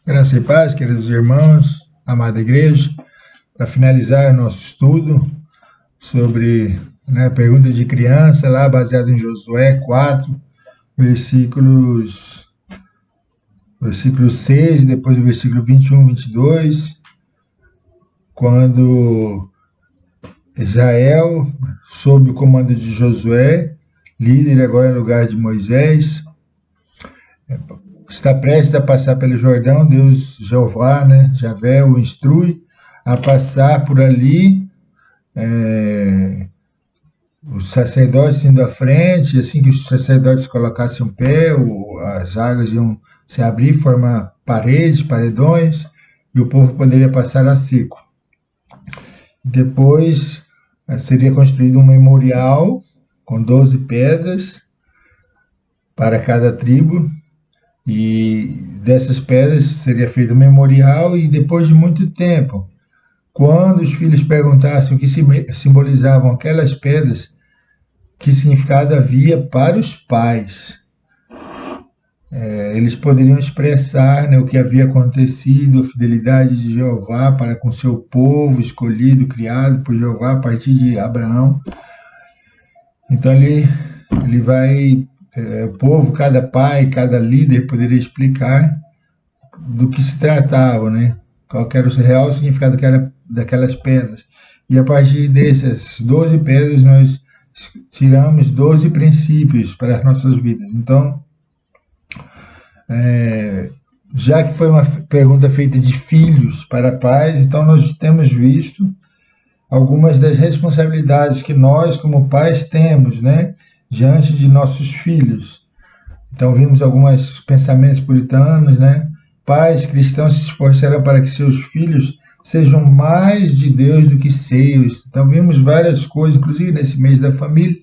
Graça e paz, queridos irmãos, amada igreja, para finalizar nosso estudo sobre perguntas de criança, lá baseado em Josué 4, versículo 6, depois o versículo 21, 22, quando Israel, sob o comando de Josué, líder agora no lugar de Moisés, está prestes a passar pelo Jordão. Deus, Jeová, Javé, o instrui a passar por ali, os sacerdotes indo à frente. Assim que os sacerdotes colocassem o pé, as águas iam se abrir, formar paredes, paredões, e o povo poderia passar a seco. Depois seria construído um memorial com 12 pedras para cada tribo, e dessas pedras seria feito um memorial. E depois de muito tempo, quando os filhos perguntassem o que simbolizavam aquelas pedras, que significado havia para os pais, eles poderiam expressar o que havia acontecido, a fidelidade de Jeová para com seu povo escolhido, criado por Jeová a partir de Abraão. Então ele vai... o povo, cada pai, cada líder poderia explicar do que se tratava, qual era o real significado daquelas pedras. E a partir dessas 12 pedras nós tiramos 12 princípios para as nossas vidas. Então, já que foi uma pergunta feita de filhos para pais, então nós temos visto algumas das responsabilidades que nós, como pais, temos, diante de nossos filhos. Então vimos alguns pensamentos puritanos, Pais cristãos se esforçarão para que seus filhos sejam mais de Deus do que seus. Então vimos várias coisas, inclusive nesse mês da família,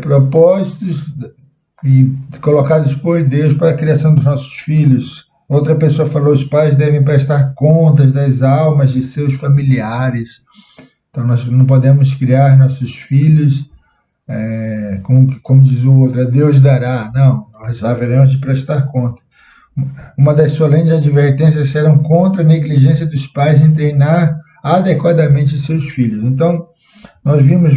propósitos colocados por Deus para a criação dos nossos filhos. Outra pessoa falou: os pais devem prestar contas das almas de seus familiares. Então nós não podemos criar nossos filhos como diz o outro, Deus dará. Não, nós haveremos de prestar conta. Uma das solenes advertências serão contra a negligência dos pais em treinar adequadamente seus filhos. Então, nós vimos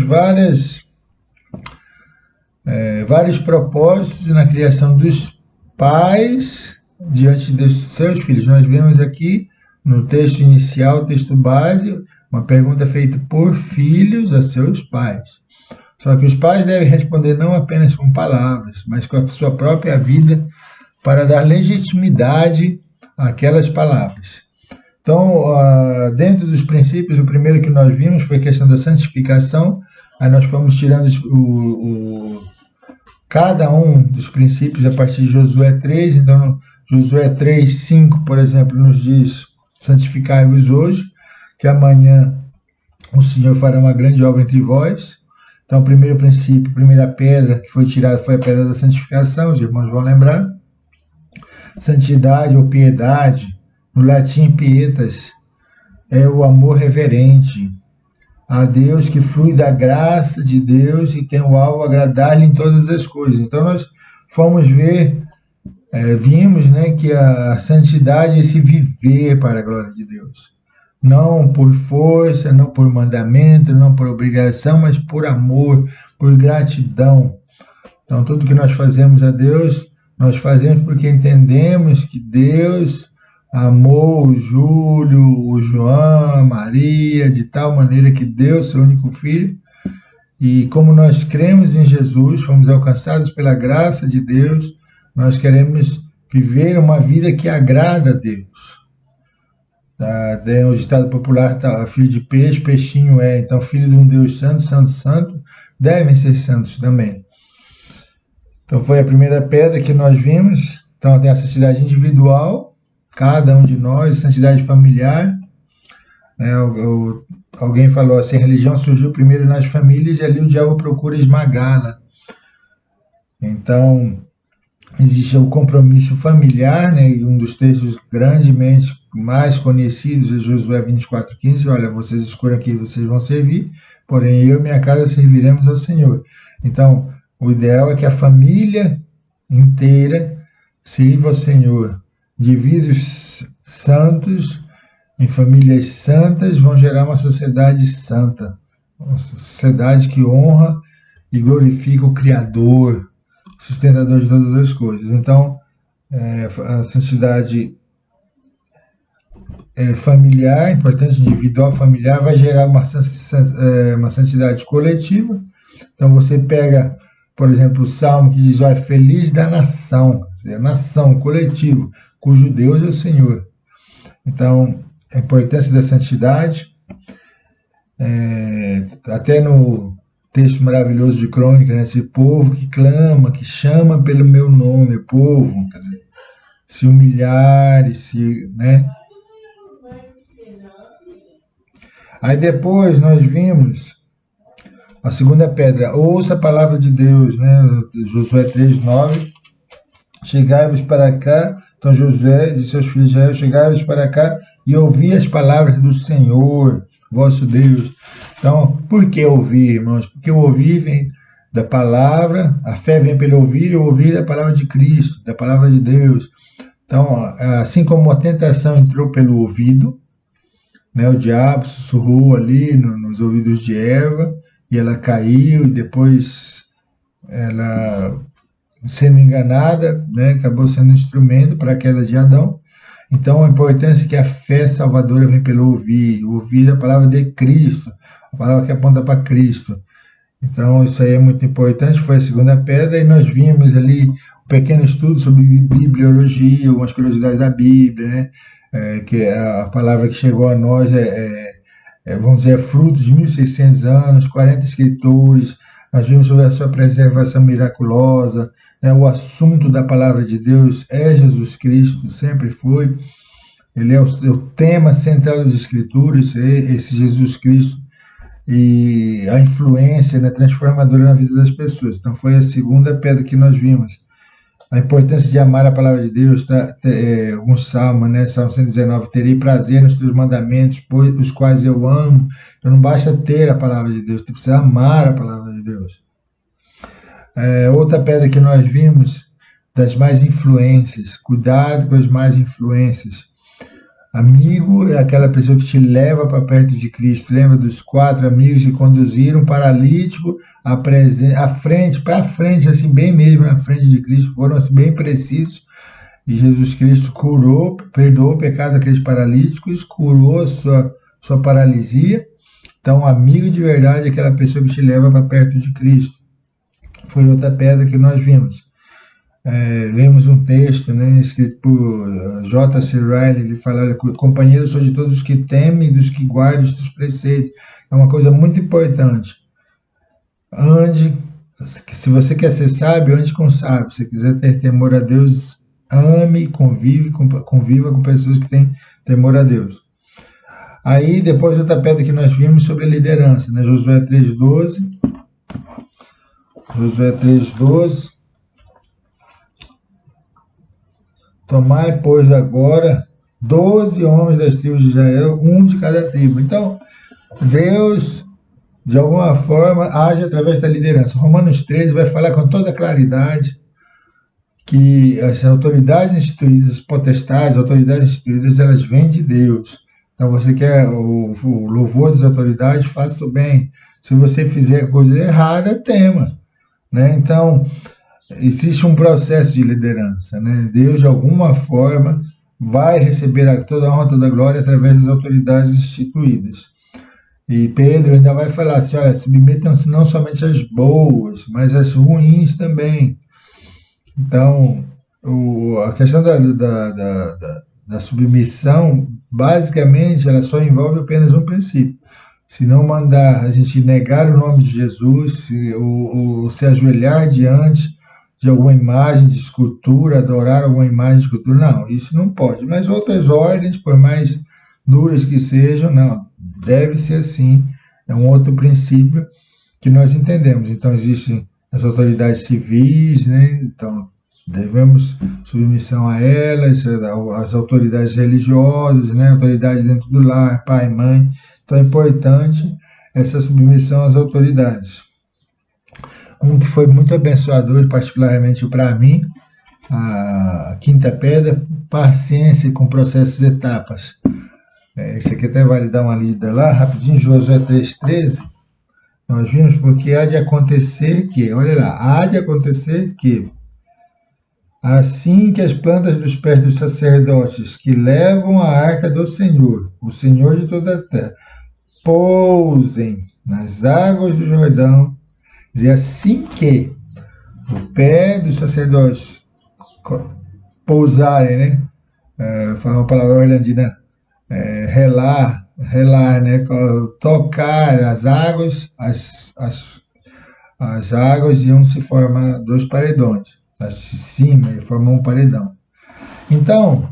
vários propósitos na criação dos pais diante dos seus filhos. Nós vimos aqui no texto inicial, texto base, uma pergunta feita por filhos a seus pais. Só que os pais devem responder não apenas com palavras, mas com a sua própria vida, para dar legitimidade àquelas palavras. Então, dentro dos princípios, o primeiro que nós vimos foi a questão da santificação. Aí nós fomos tirando cada um dos princípios a partir de Josué 3. Então, Josué 3, 5, por exemplo, nos diz: santificai-vos hoje, que amanhã o Senhor fará uma grande obra entre vós. Então, o primeiro princípio, a primeira pedra que foi tirada foi a pedra da santificação, os irmãos vão lembrar. Santidade ou piedade, no latim pietas, é o amor reverente a Deus, que flui da graça de Deus e tem o alvo agradar-lhe em todas as coisas. Então, nós fomos vimos que a santidade é esse viver para a glória de Deus. Não por força, não por mandamento, não por obrigação, mas por amor, por gratidão. Então, tudo que nós fazemos a Deus, nós fazemos porque entendemos que Deus amou o Júlio, o João, a Maria, de tal maneira que deu seu único filho. E como nós cremos em Jesus, fomos alcançados pela graça de Deus, nós queremos viver uma vida que agrada a Deus. O ditado popular, filho de peixe, peixinho é. Então, filho de um Deus santo, santo, santo, devem ser santos também. Então, foi a primeira pedra que nós vimos. Então, tem a santidade individual, cada um de nós, santidade familiar. Alguém falou assim: a religião surgiu primeiro nas famílias e ali o diabo procura esmagá-la. Então, existe o compromisso familiar, e um dos textos grandemente mais conhecidos é Josué 24:15. Olha, vocês escolhem quem vocês vão servir, porém eu e minha casa serviremos ao Senhor. Então, o ideal é que a família inteira sirva ao Senhor. Indivíduos santos em famílias santas vão gerar uma sociedade santa, uma sociedade que honra e glorifica o Criador, sustentador de todas as coisas. Então, a santidade familiar, importante, individual, familiar, vai gerar uma santidade coletiva. Então, você pega, por exemplo, o Salmo que diz, olha, feliz da nação, a nação, coletivo, cujo Deus é o Senhor. Então, a importância da santidade, até no texto maravilhoso de Crônica, né? Esse povo que clama, que chama pelo meu nome, povo, quer dizer, se humilhar, né? Aí depois nós vimos a segunda pedra, ouça a palavra de Deus, né? Josué 3:9, chegai-vos para cá, então Josué e seus filhos Israel, chegai-vos para cá e ouvi as palavras do Senhor, vosso Deus. Então, por que ouvir, irmãos? Porque o ouvir vem da palavra, a fé vem pelo ouvir, e o ouvir da palavra de Cristo, da palavra de Deus. Então, assim como a tentação entrou pelo ouvido, né, o diabo sussurrou ali nos ouvidos de Eva, e ela caiu, e depois ela, sendo enganada, né, acabou sendo instrumento para a queda de Adão. Então, a importância é que a fé salvadora vem pelo ouvir a palavra de Cristo, a palavra que aponta para Cristo. Então, isso aí é muito importante, foi a segunda pedra, e nós vimos ali um pequeno estudo sobre bibliologia, algumas curiosidades da Bíblia, né? Que a palavra que chegou a nós vamos dizer, é fruto de 1.600 anos, 40 escritores. Nós vimos sobre a sua preservação miraculosa, né? O assunto da palavra de Deus é Jesus Cristo, sempre foi. Ele é o tema central das escrituras, esse Jesus Cristo, e a influência, né, transformadora na vida das pessoas. Então foi a segunda pedra que nós vimos. A importância de amar a palavra de Deus, alguns salmos, né? Salmo 119, terei prazer nos teus mandamentos, os quais eu amo. Então não basta ter a palavra de Deus, você precisa amar a palavra de Deus. Outra pedra que nós vimos, das más influências, cuidado com as más influências. Amigo é aquela pessoa que te leva para perto de Cristo. Lembra dos 4 amigos que conduziram um paralítico para frente, assim, bem mesmo na frente de Cristo, foram assim, bem precisos. E Jesus Cristo perdoou o pecado daqueles paralíticos, curou a sua paralisia. Então, amigo de verdade é aquela pessoa que te leva para perto de Cristo. Foi outra pedra que nós vimos. Lemos um texto, né, escrito por J.C. Riley, ele fala, companheiro sou de todos os que temem e dos que guardam os teus preceitos. É uma coisa muito importante. Se você quer ser sábio, ande com sábio. Se quiser ter temor a Deus, ame e conviva com pessoas que têm temor a Deus. Aí, depois, outra pedra que nós vimos sobre a liderança, né, Josué 3:12. Josué 3:12. Tomai, pois, agora 12 homens das tribos de Israel, um de cada tribo. Então, Deus, de alguma forma, age através da liderança. Romanos 13 vai falar com toda claridade que as autoridades instituídas, as potestades, as autoridades instituídas, elas vêm de Deus. Então, você quer o louvor das autoridades, faça o bem. Se você fizer coisa errada, tema, né? Então, existe um processo de liderança, né? Deus, de alguma forma, vai receber toda a honra, toda a glória através das autoridades instituídas. E Pedro ainda vai falar assim, olha, submetam-se não somente às boas, mas às ruins também. Então, a questão da submissão, basicamente, ela só envolve apenas um princípio. Se não mandar a gente negar o nome de Jesus, ou se ajoelhar diante de alguma imagem de escultura, adorar alguma imagem de escultura, não, isso não pode. Mas outras ordens, por mais duras que sejam, não, deve ser assim, é um outro princípio que nós entendemos. Então, existem as autoridades civis, né? Então, devemos submissão a elas, as autoridades religiosas, né? Autoridades dentro do lar, pai, mãe. Então, é importante essa submissão às autoridades. Um que foi muito abençoador, particularmente para mim, a quinta pedra, paciência com processos e etapas. Isso aqui até vale dar uma lida lá, rapidinho, Josué 3,13. Nós vimos, porque há de acontecer que, olha lá, há de acontecer que, assim que as plantas dos pés dos sacerdotes que levam a arca do Senhor, o Senhor de toda a terra, pousem nas águas do Jordão, e assim que o pé dos sacerdotes pousarem, né? Fala uma palavra orlandina, relar, né? Tocar as águas, as águas iam se formar dois paredões, as de cima e formam um paredão. Então,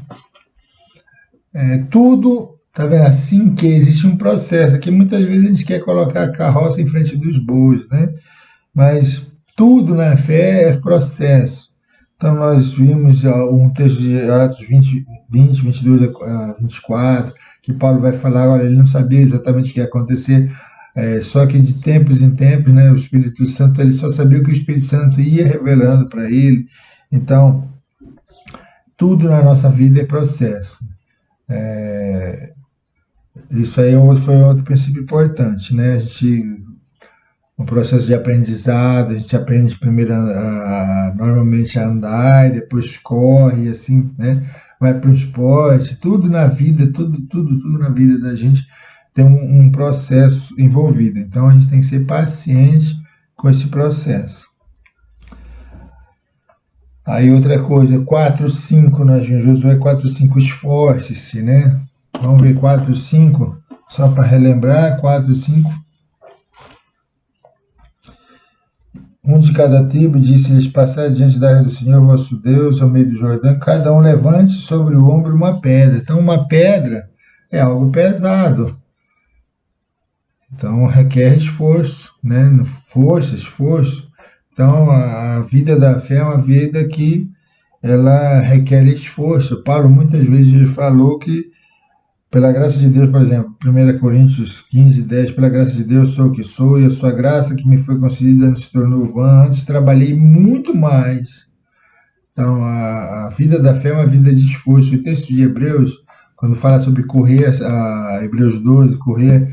tudo, tá vendo? Assim que existe um processo, aqui muitas vezes a gente quer colocar a carroça em frente dos bois, né? Mas tudo na fé é processo. Então, nós vimos um texto de Atos 20, 22 a 24, que Paulo vai falar, olha, ele não sabia exatamente o que ia acontecer, só que de tempos em tempos, né, o Espírito Santo, ele só sabia o que o Espírito Santo ia revelando para ele. Então, tudo na nossa vida é processo. Isso aí foi outro princípio importante, né? Um processo de aprendizado, a gente aprende primeiro normalmente a andar, e depois corre, assim, né? Vai para o esporte, tudo na vida, tudo na vida da gente tem um processo envolvido. Então a gente tem que ser paciente com esse processo. Aí outra coisa, 4:5, nós vimos Josué 4:5, esforce-se, né? Vamos ver 4:5, só para relembrar, 4:5. Um de cada tribo disse-lhes: passai diante da arca do Senhor vosso Deus, ao meio do Jordão, cada um levante sobre o ombro uma pedra. Então, uma pedra é algo pesado. Então, requer esforço, né? Esforço. Então, a vida da fé é uma vida que ela requer esforço. Paulo muitas vezes falou que, pela graça de Deus, por exemplo, 1 Coríntios 15:10, pela graça de Deus sou o que sou, e a sua graça que me foi concedida não se tornou vã, antes trabalhei muito mais. Então, a vida da fé é uma vida de esforço. O texto de Hebreus, quando fala sobre correr, Hebreus 12, correr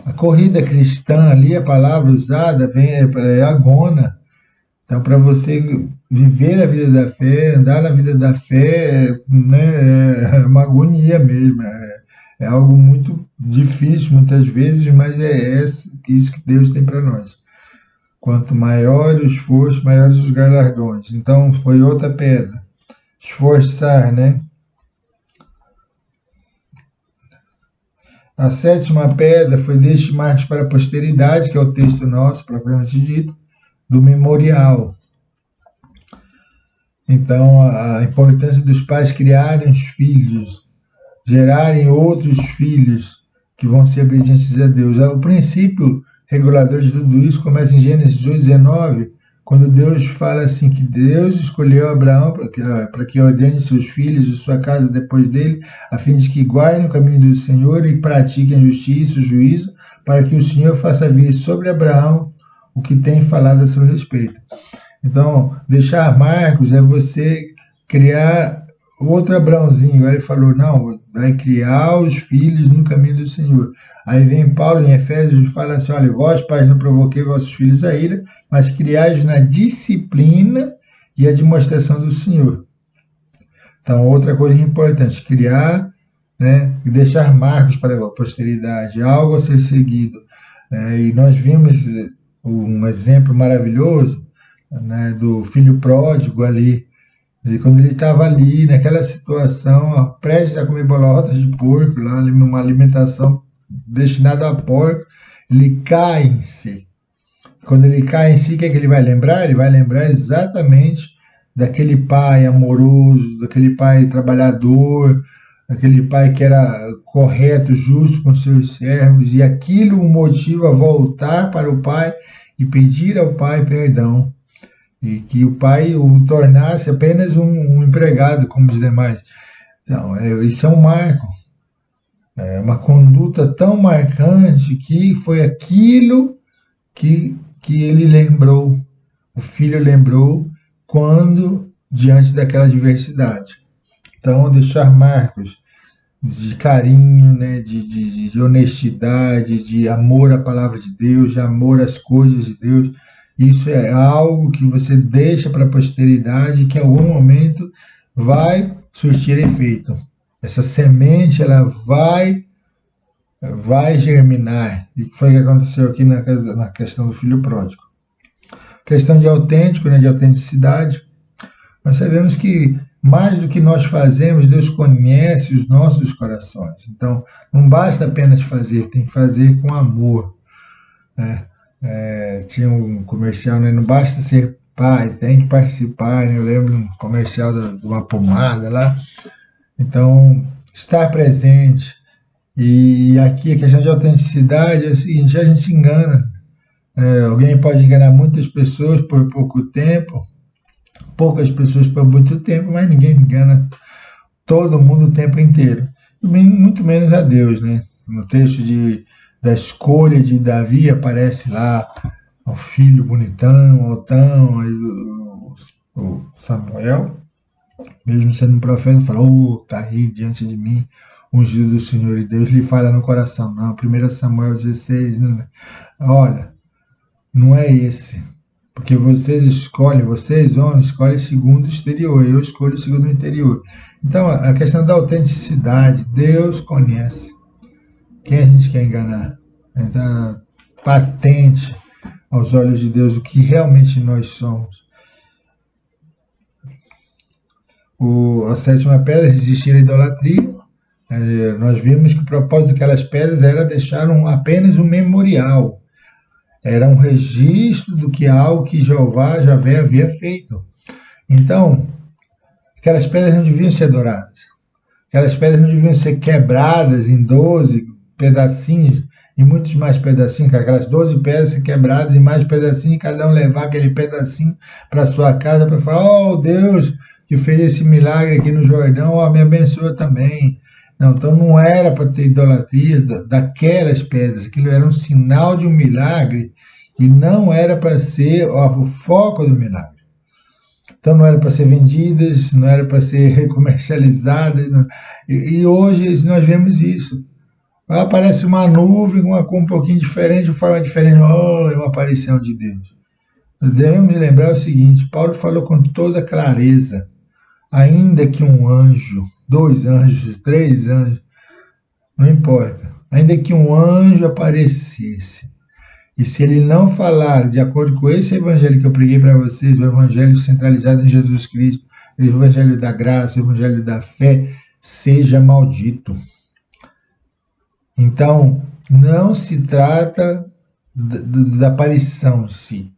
a corrida cristã ali, a palavra usada é agona. Então, para você viver a vida da fé, andar na vida da fé, né, é uma agonia mesmo. É algo muito difícil muitas vezes, mas é isso que Deus tem para nós. Quanto maior o esforço, maiores os galardões. Então, foi outra pedra. Esforçar, né? A 7ª pedra foi deste marcos para a posteridade, que é o texto nosso, propriamente dito, do memorial. Então, a importância dos pais criarem os filhos, gerarem outros filhos que vão ser obedientes a Deus. O princípio regulador de tudo isso começa em Gênesis 2:19, quando Deus fala assim, que Deus escolheu Abraão para que ordene seus filhos e sua casa depois dele, a fim de que guardem o caminho do Senhor e pratiquem a justiça, o juízo, para que o Senhor faça vir sobre Abraão o que tem falado a seu respeito. Então, deixar marcos é você criar outro Abraãozinho. Agora ele falou, não, vai criar os filhos no caminho do Senhor. Aí vem Paulo em Efésios e fala assim, olha, vós pais não provoquei vossos filhos a ira, mas criai-os na disciplina e a demonstração do Senhor. Então, outra coisa importante, criar, né, e deixar marcos para a posteridade, algo a ser seguido. E nós vimos um exemplo maravilhoso, né, do filho pródigo ali, e quando ele estava ali, naquela situação, prestes a comer bolotas de porco, lá numa alimentação destinada a porco, ele cai em si. Quando ele cai em si, o que é que ele vai lembrar? Ele vai lembrar exatamente daquele pai amoroso, daquele pai trabalhador, daquele pai que era correto, justo com seus servos, e aquilo o motiva a voltar para o pai e pedir ao pai perdão. E que o pai o tornasse apenas um empregado como os demais. Então, isso é um marco. É uma conduta tão marcante que foi aquilo que ele lembrou, o filho lembrou, quando diante daquela adversidade. Então, deixar marcas de carinho, né, de honestidade, de amor à palavra de Deus, de amor às coisas de Deus. Isso é algo que você deixa para a posteridade, que em algum momento vai surtir efeito. Essa semente ela vai germinar. E foi o que aconteceu aqui na questão do filho pródigo. Questão de autêntico, né, de autenticidade. Nós sabemos que mais do que nós fazemos, Deus conhece os nossos corações. Então, não basta apenas fazer, tem que fazer com amor. Né? Tinha um comercial, né? Não basta ser pai, tem que participar. Né? Eu lembro um comercial de uma pomada lá. Então, estar presente. E aqui a questão de autenticidade é o seguinte, a gente se engana. Alguém pode enganar muitas pessoas por pouco tempo, poucas pessoas por muito tempo, mas ninguém engana todo mundo o tempo inteiro. E muito menos a Deus, né? No texto da escolha de Davi aparece lá o filho bonitão, altão, o Samuel, mesmo sendo um profeta, fala, tá aí diante de mim, ungido do Senhor, e Deus lhe fala no coração, não, 1 Samuel 16, olha, não é esse, porque vocês homens escolhem segundo o exterior, eu escolho segundo o interior. Então, a questão da autenticidade, Deus conhece quem a gente quer enganar. Então, patente aos olhos de Deus o que realmente nós somos. A sétima pedra, resistir à idolatria. Nós vimos que o propósito daquelas pedras era deixar apenas um memorial. Era um registro do que algo que Javé havia feito. Então, aquelas pedras não deviam ser adoradas. Aquelas pedras não deviam ser quebradas em 12 pedacinhos, e muitos mais pedacinhos, aquelas 12 pedras ser quebradas em mais pedacinhos, e cada um levar aquele pedacinho para sua casa para falar, Deus que fez esse milagre aqui no Jordão, me abençoa também. Não, então não era para ter idolatria daquelas pedras, aquilo era um sinal de um milagre e não era para ser o foco do milagre. Então não era para ser vendidas, não era para ser comercializadas. E hoje nós vemos isso. Aparece uma nuvem, uma cor um pouquinho diferente, de forma diferente. É uma aparição de Deus. Nós devemos lembrar o seguinte, Paulo falou com toda clareza, ainda que um anjo, 2 anjos, 3 anjos, não importa, ainda que um anjo aparecesse, e se ele não falar de acordo com esse evangelho que eu preguei para vocês, o evangelho centralizado em Jesus Cristo, o evangelho da graça, o evangelho da fé, seja maldito. Então, não se trata da aparição em si.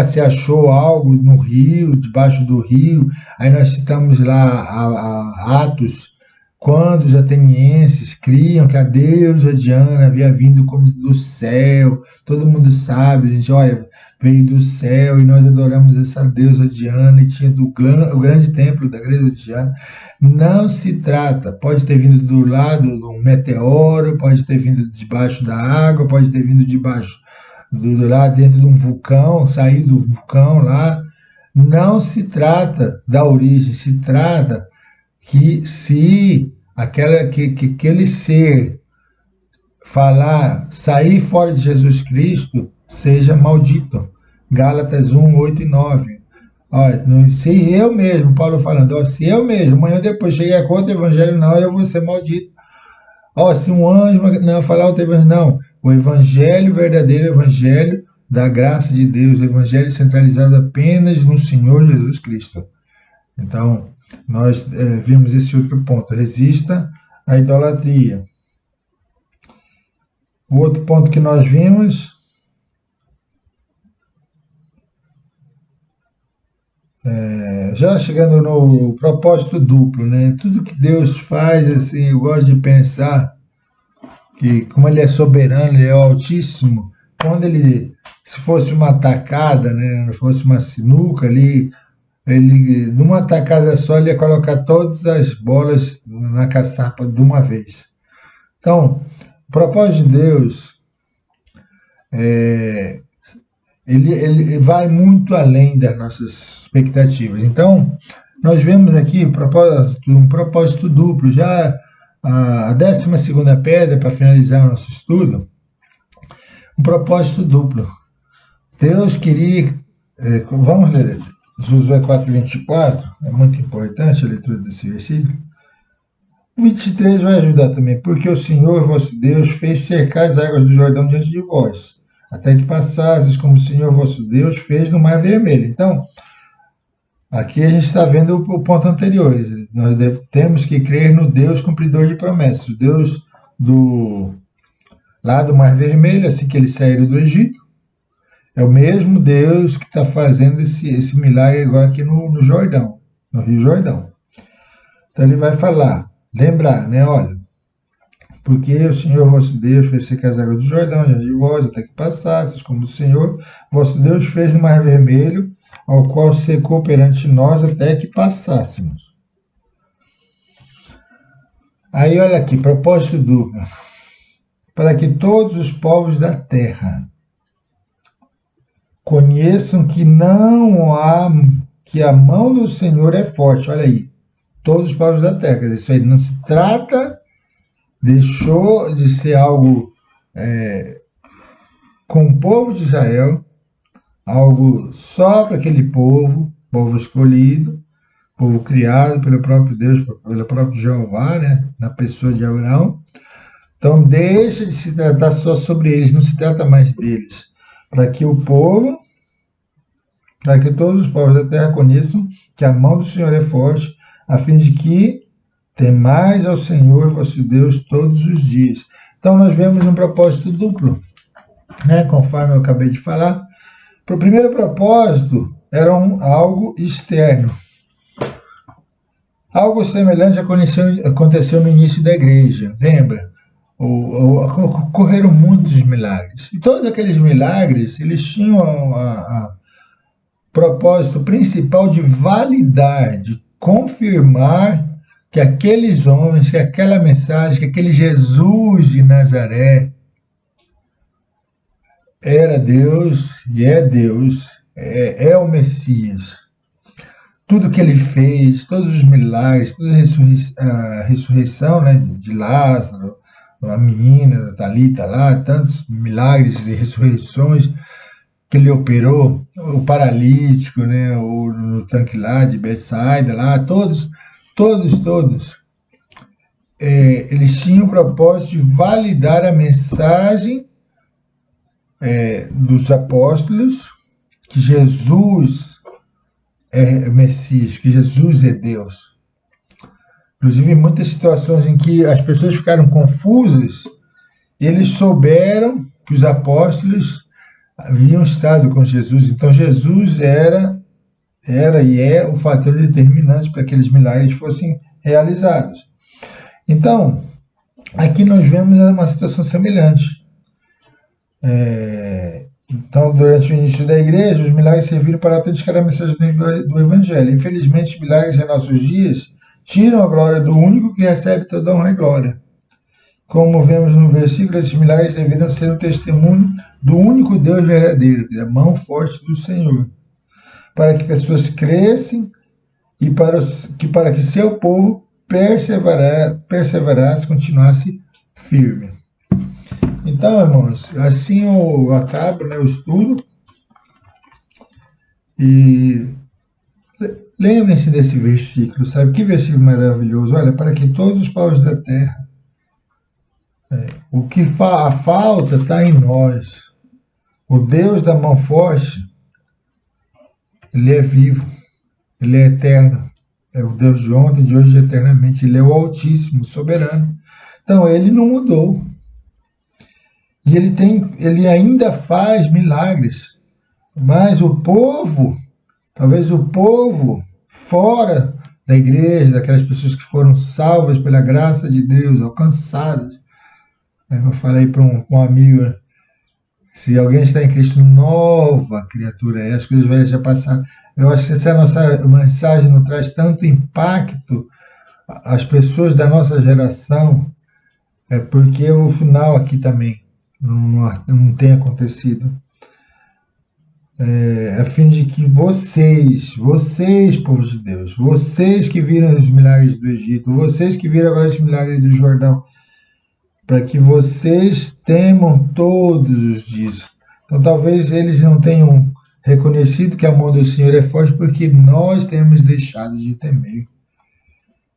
Se achou algo no rio, debaixo do rio, aí nós citamos lá a Atos, quando os atenienses criam que a deusa Diana havia vindo como do céu, todo mundo sabe, a gente, olha, veio do céu e nós adoramos essa deusa Diana e tinha o grande templo da deusa Diana. Não se trata, pode ter vindo do lado de um meteoro, pode ter vindo debaixo da água, pode ter vindo debaixo lá dentro de um vulcão, sair do vulcão lá. Não se trata da origem, se trata que se aquele ser sair fora de Jesus Cristo, seja maldito. Gálatas 1, 8 e 9. Olha, se eu mesmo, Paulo falando, se eu mesmo, amanhã ou depois cheguei contra o evangelho, não, eu vou ser maldito. Se um anjo não falar outro evangelho, não. O evangelho verdadeiro, o evangelho da graça de Deus, o evangelho centralizado apenas no Senhor Jesus Cristo. Então, nós vimos esse outro ponto, resista à idolatria. O outro ponto que nós vimos, já chegando no propósito duplo, né? Tudo que Deus faz, assim, eu gosto de pensar que como ele é soberano, ele é o Altíssimo, quando se fosse uma tacada, né, fosse uma sinuca ali, ele, numa tacada só, ele ia colocar todas as bolas na caçapa de uma vez. Então, o propósito de Deus ele vai muito além das nossas expectativas. Então, nós vemos aqui um propósito duplo. Já a 12ª pedra, para finalizar o nosso estudo, um propósito duplo. Deus queria... vamos ler Josué 4:24, é muito importante a leitura desse versículo. O 23 vai ajudar também, porque o Senhor, vosso Deus, fez cercar as águas do Jordão diante de vós, até que passasses, como o Senhor, vosso Deus, fez no Mar Vermelho. Então, aqui a gente está vendo o ponto anterior. Nós temos que crer no Deus cumpridor de promessas, o Deus lá do Mar Vermelho, assim que eles saíram do Egito. É o mesmo Deus que está fazendo esse milagre agora aqui no Jordão, no Rio Jordão. Então ele vai falar, lembrar, né? Olha, porque o Senhor vosso Deus fez secar as águas do Jordão diante de vós, até que passasses, como o Senhor vosso Deus fez no Mar Vermelho, ao qual secou perante nós até que passássemos. Aí olha aqui, propósito duplo. Para que todos os povos da terra conheçam que que a mão do Senhor é forte. Olha aí, todos os povos da terra. Isso aí não se trata, deixou de ser algo com o povo de Israel, algo só para aquele povo escolhido, povo criado pelo próprio Deus, pelo próprio Jeová, né, na pessoa de Abraão. Então deixa de se tratar só sobre eles, não se trata mais deles, para que todos os povos da terra conheçam que a mão do Senhor é forte, a fim de que temais ao Senhor vosso Deus todos os dias. Então nós vemos um propósito duplo, né, conforme eu acabei de falar. O primeiro propósito era algo externo. Algo semelhante aconteceu no início da igreja, lembra? Ocorreram muitos milagres. E todos aqueles milagres, eles tinham a propósito principal de validar, de confirmar que aqueles homens, que aquela mensagem, que aquele Jesus de Nazaré era Deus e é Deus, é o Messias. Tudo que ele fez, todos os milagres, toda a ressurreição, né, de Lázaro, a menina, da Talita lá, tantos milagres e ressurreições que ele operou, o paralítico, né, no tanque lá de Betsaida, lá, todos, eles tinham o propósito de validar a mensagem dos apóstolos, que Jesus é Messias, que Jesus é Deus. Inclusive, em muitas situações em que as pessoas ficaram confusas, eles souberam que os apóstolos haviam estado com Jesus. Então, Jesus era e é o fator determinante para que aqueles milagres fossem realizados. Então, aqui nós vemos uma situação semelhante. Então, durante o início da igreja, os milagres serviram para autenticar a mensagem do Evangelho. Infelizmente, os milagres em nossos dias tiram a glória do único que recebe toda a honra e glória. Como vemos no versículo, esses milagres deveriam ser um testemunho do único Deus verdadeiro, a mão forte do Senhor, para que pessoas crescem e para que seu povo perseverasse, continuasse firme. Então, irmãos, assim eu acabo, né, o estudo. E lembrem-se desse versículo, sabe? Que versículo maravilhoso. Olha, para que todos os povos da terra, a falta está em nós. O Deus da mão forte, ele é vivo, ele é eterno. É o Deus de ontem, de hoje e eternamente. Ele é o Altíssimo, soberano. Então, ele não mudou. E ele ainda faz milagres. Mas o povo, talvez o povo fora da igreja, daquelas pessoas que foram salvas pela graça de Deus, alcançadas. Eu falei para um amigo, se alguém está em Cristo, nova criatura é, as coisas velhas já passaram. Eu acho que essa nossa mensagem não traz tanto impacto às pessoas da nossa geração, porque o final aqui também não tem acontecido. a fim de que vocês, povo de Deus, vocês que viram os milagres do Egito, vocês que viram agora esse milagre do Jordão, para que vocês temam todos os dias. Então talvez eles não tenham reconhecido que a mão do Senhor é forte porque nós temos deixado de temer.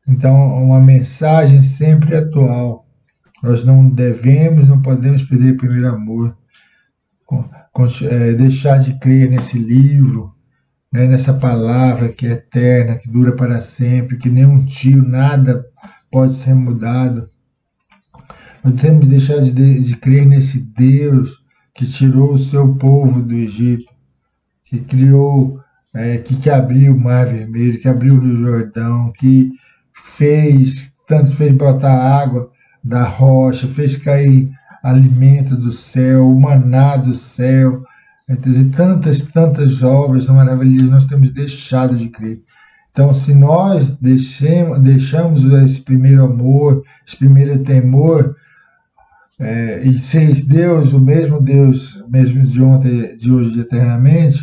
Então, uma mensagem sempre atual. Nós não devemos, não podemos perder o primeiro amor. Deixar de crer nesse livro, né, nessa palavra que é eterna, que dura para sempre, que nem um tio, nada pode ser mudado. Nós temos que deixar de crer nesse Deus que tirou o seu povo do Egito, que criou, que abriu o Mar Vermelho, que abriu o Rio Jordão, que fez brotar água da rocha, fez cair alimento do céu, o maná do céu, quer dizer, tantas obras maravilhosas, nós temos deixado de crer. Então, se nós deixamos esse primeiro amor, esse primeiro temor, e ser Deus, o mesmo de ontem, de hoje, de eternamente,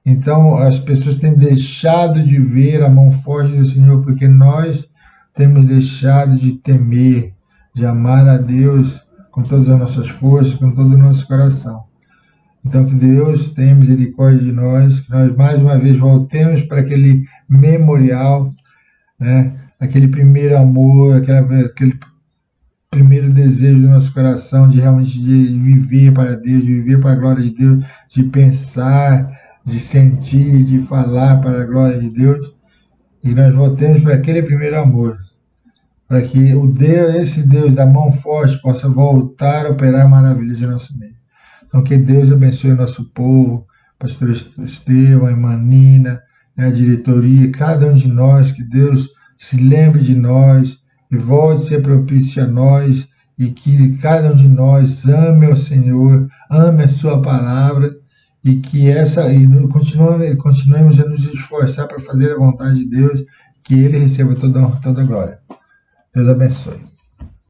então as pessoas têm deixado de ver a mão forte do Senhor, porque nós temos deixado de temer, de amar a Deus com todas as nossas forças, com todo o nosso coração. Então que Deus tenha misericórdia de nós, que nós mais uma vez voltemos para aquele memorial, né? Aquele primeiro amor, aquele primeiro desejo do nosso coração de realmente de viver para Deus, de viver para a glória de Deus, de pensar, de sentir, de falar para a glória de Deus, e nós voltemos para aquele primeiro amor, para que esse Deus da mão forte possa voltar a operar maravilhas em nosso meio. Então que Deus abençoe o nosso povo, pastor Estevão, a irmã Nina, a diretoria, cada um de nós, que Deus se lembre de nós e volte a ser propício a nós, e que cada um de nós ame o Senhor, ame a sua palavra, e que continuemos a nos esforçar para fazer a vontade de Deus, que Ele receba toda a glória. Deus abençoe.